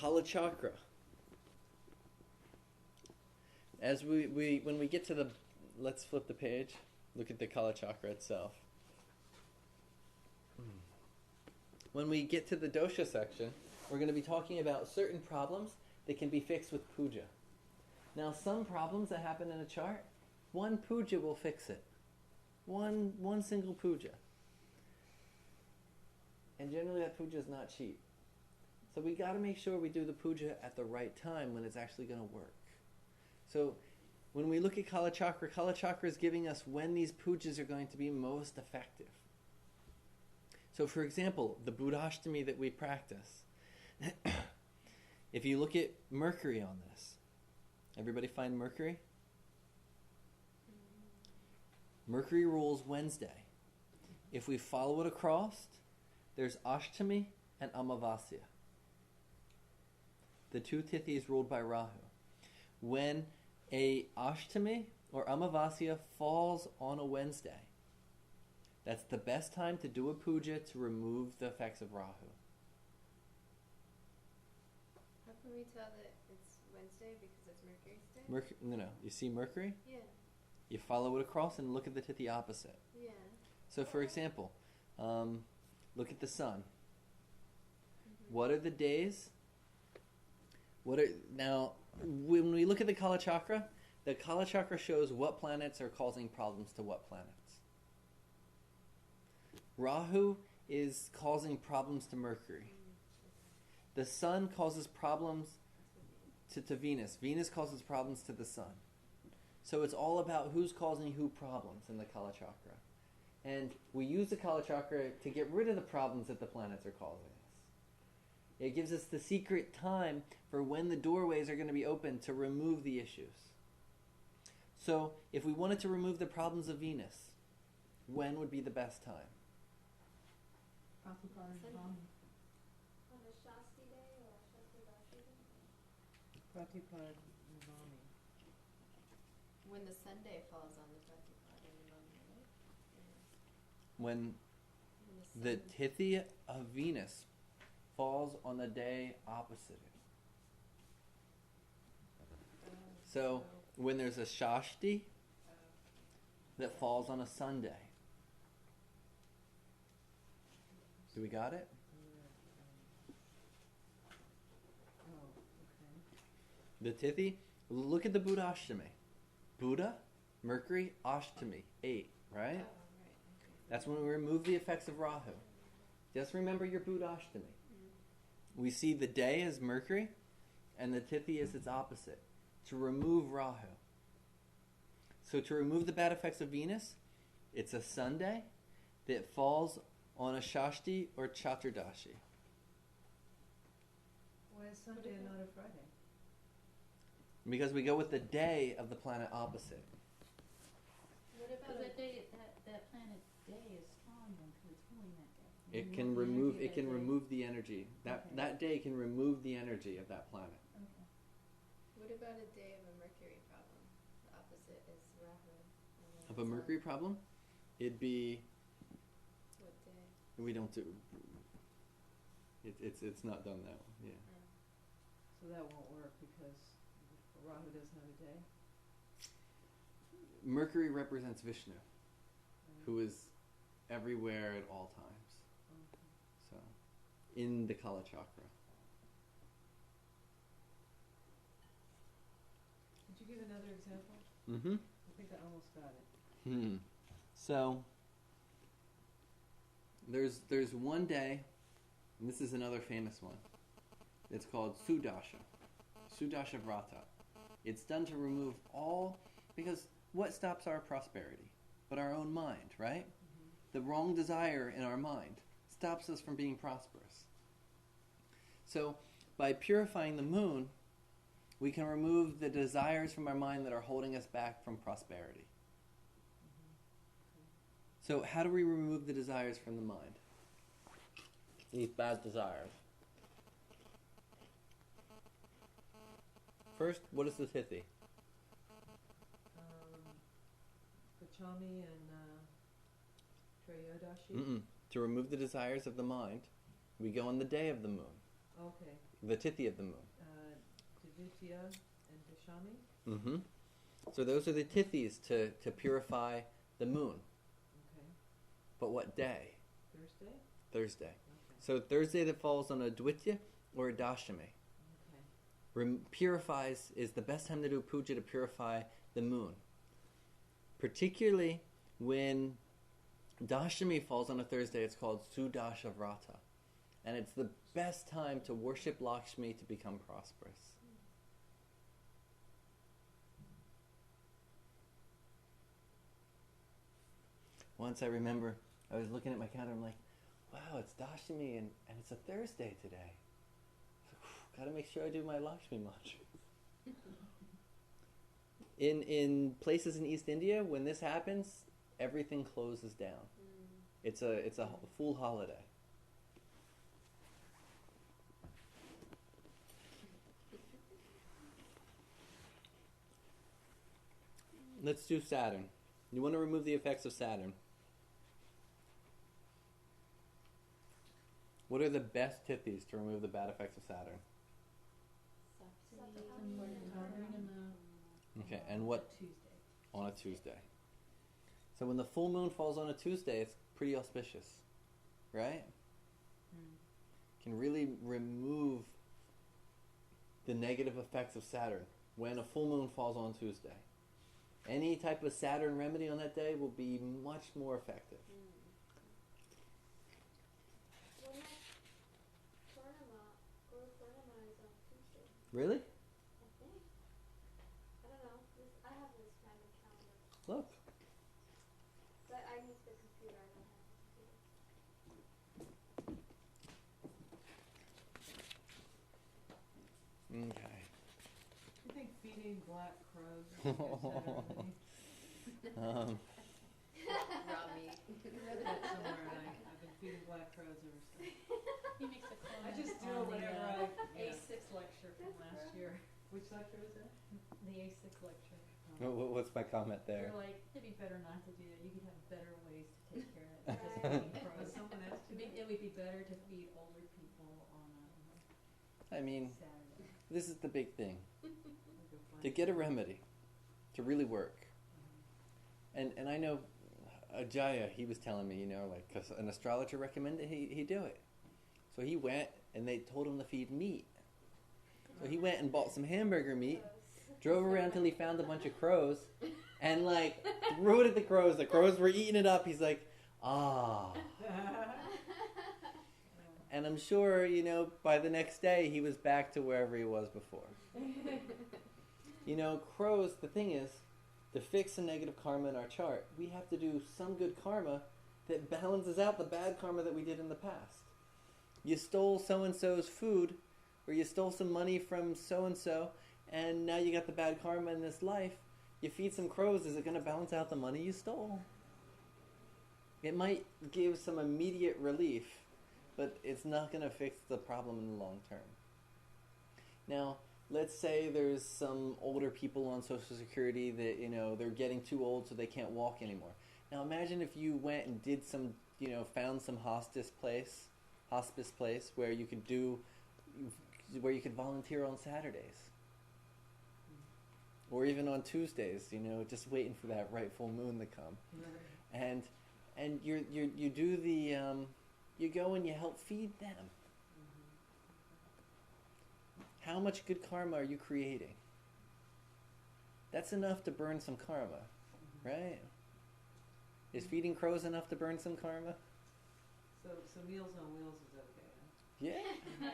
Kalacakra. As when we get to the, let's flip the page, look at the Kalacakra itself. When we get to the dosha section, we're going to be talking about certain problems that can be fixed with puja. Now, some problems that happen in a chart, one puja will fix it. One single puja. And generally that puja is not cheap. So we got to make sure we do the puja at the right time when it's actually going to work. So when we look at Kalacakra, Kalacakra is giving us when these pujas are going to be most effective. So for example, the Buddhashtami that we practice, if you look at Mercury on this, everybody find Mercury? Mercury rules Wednesday. If we follow it across, there's Ashtami and Amavasya. The two tithis ruled by Rahu. When a Ashtami or Amavasya falls on a Wednesday, that's the best time to do a puja to remove the effects of Rahu. How can we tell that it's Wednesday because it's Mercury's day? No. You see Mercury? Yeah. You follow it across and look at the tithi opposite. Yeah. So for example, look at the sun. Mm-hmm. What are the days? Now, when we look at the Kalacakra shows what planets are causing problems to what planets. Rahu is causing problems to Mercury. The sun causes problems to Venus. Venus causes problems to the sun. So it's all about who's causing who problems in the Kalacakra. And we use the Kalacakra to get rid of the problems that the planets are causing us. It gives us the secret time for when the doorways are going to be open to remove the issues. So if we wanted to remove the problems of Venus, when would be the best time? On a Shastri day or Shastri day? When the Sunday falls on the Pratipada, right? When the tithi of Venus falls on the day opposite it. So when there's a Shashti that falls on a Sunday. Do we got it? The tithi, look at the Buddha Ashtami. Buddha, Mercury, Ashtami, 8, right? That's when we remove the effects of Rahu. Just remember your Buddha Ashtami. We see the day as Mercury, and the tithi is its opposite, to remove Rahu. So to remove the bad effects of Venus, it's a Sunday that falls on a Shashti or Chaturdashi. Why is Sunday and not a Friday? Because we go with the day of the planet opposite. What about that day? That planet day is strong then, because it's ruling that day. It can remove the energy. That day can remove the energy of that planet. Okay. What about a day of a Mercury problem? The opposite is Rahu. Of a Mercury problem, it'd be. What day? We don't do. It's not done that way. Yeah. So that won't work because Rahu doesn't have a day? Mercury represents Vishnu, who is everywhere at all times. Okay. So, in the Kalacakra. Could you give another example? Mm-hmm. I think I almost got it. So, there's one day, and this is another famous one. It's called Sudasha. Sudasha Vrata. It's done to remove all, because what stops our prosperity? But our own mind, right? Mm-hmm. The wrong desire in our mind stops us from being prosperous. So, by purifying the moon, we can remove the desires from our mind that are holding us back from prosperity. So how do we remove the desires from the mind? These bad desires. First, what is the tithi? Pachami and Trayodashi. To remove the desires of the mind, we go on the day of the moon. Okay. the tithi of the moon. Dvitiya and Dashami? Mm-hmm. So those are the tithis to purify the moon. Okay. But what day? Thursday? Thursday. Okay. So Thursday that falls on a Dvitya or a Dashami. Okay. Purifies is the best time to do puja to purify the moon. Particularly when Dashami falls on a Thursday, it's called Sudasha Vrata. And it's the best time to worship Lakshmi to become prosperous. Once I remember, I was looking at my calendar, I'm like, wow, it's Dashami and it's a Thursday today. I gotta make sure I do my Lakshmi mantra. In places in East India, when this happens, everything closes down. It's a full holiday. Let's do Saturn. You want to remove the effects of Saturn. What are the best tithis to remove the bad effects of Saturn? Okay, and what? Tuesday. On a Tuesday. So when the full moon falls on a Tuesday, it's pretty auspicious, right? Can really remove the negative effects of Saturn when a full moon falls on Tuesday. Any type of Saturn remedy on that day will be much more effective. Really? I think. I don't know. I have this random calendar. Look. But I use the computer. I don't have the computer. Okay. I think feeding black crows is a good Saturday. Raw meat. I read that somewhere, and I've been feeding black crows ever since. He makes a comment. I just do it whenever A6 lecture from last year. Which lecture was that? The A6 lecture. What's my comment there? They're like, it'd be better not to do that. You could have better ways to take care of it. Just Right. feeding crows. Someone else do it? It would be better to feed older people on I mean, a Saturday. this is the big thing. I'll go find To get a remedy, to really work. And I know Ajaya, he was telling me, like, because an astrologer recommended he do it. So he went, and they told him to feed meat. So he went and bought some hamburger meat, drove around till he found a bunch of crows, and, like, threw it at the crows. The crows were eating it up. He's like, ah. And I'm sure, by the next day, he was back to wherever he was before. Crows, the thing is, to fix a negative karma in our chart, we have to do some good karma that balances out the bad karma that we did in the past. You stole so-and-so's food, or you stole some money from so-and-so, and now you got the bad karma in this life. You feed some crows, is it going to balance out the money you stole? It might give some immediate relief, but it's not going to fix the problem in the long term. Now, let's say there's some older people on Social Security that, they're getting too old so they can't walk anymore. Now imagine if you went and did some, found some hospice place where you could volunteer on Saturdays. Or even on Tuesdays, just waiting for that right full moon to come. And you do the, you go and you help feed them. How much good karma are you creating? That's enough to burn some karma, right? Is feeding crows enough to burn some karma? So Meals on Wheels is okay, huh? Yeah.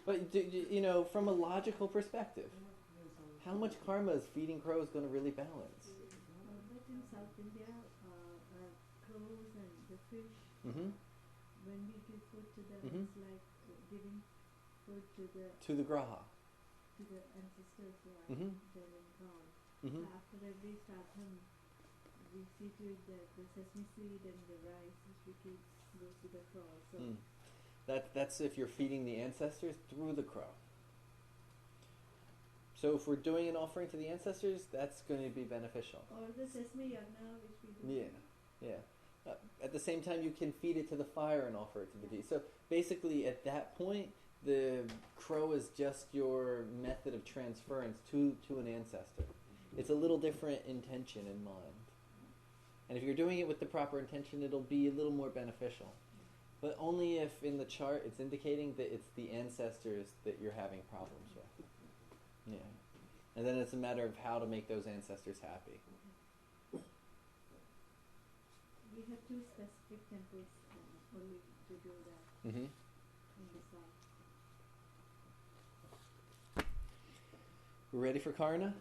But, from a logical perspective, Meals on Wheels. how much karma is feeding crows going to really balance? But in South India, crows and the fish, Mm-hmm. when we give food to them, Mhm. it's like giving food To the graha. to the ancestors who are Mhm. there in God. Mm-hmm. So after every Shraddham, we see to it that the sesame seed and the rice which we keep goes to the crow. So That's if you're feeding the ancestors through the crow. So if we're doing an offering to the ancestors, that's going to be beneficial. or the sesame yagna which we do. Yeah. At the same time, you can feed it to the fire and offer it to the deity. So basically, at that point, the crow is just your method of transference to an ancestor. It's a little different intention in mind. And if you're doing it with the proper intention, it'll be a little more beneficial. But only if in the chart it's indicating that it's the ancestors that you're having problems with. Yeah. And then it's a matter of how to make those ancestors happy. We have two specific temples only to do that Mm-hmm. in the south. We're ready for Karna?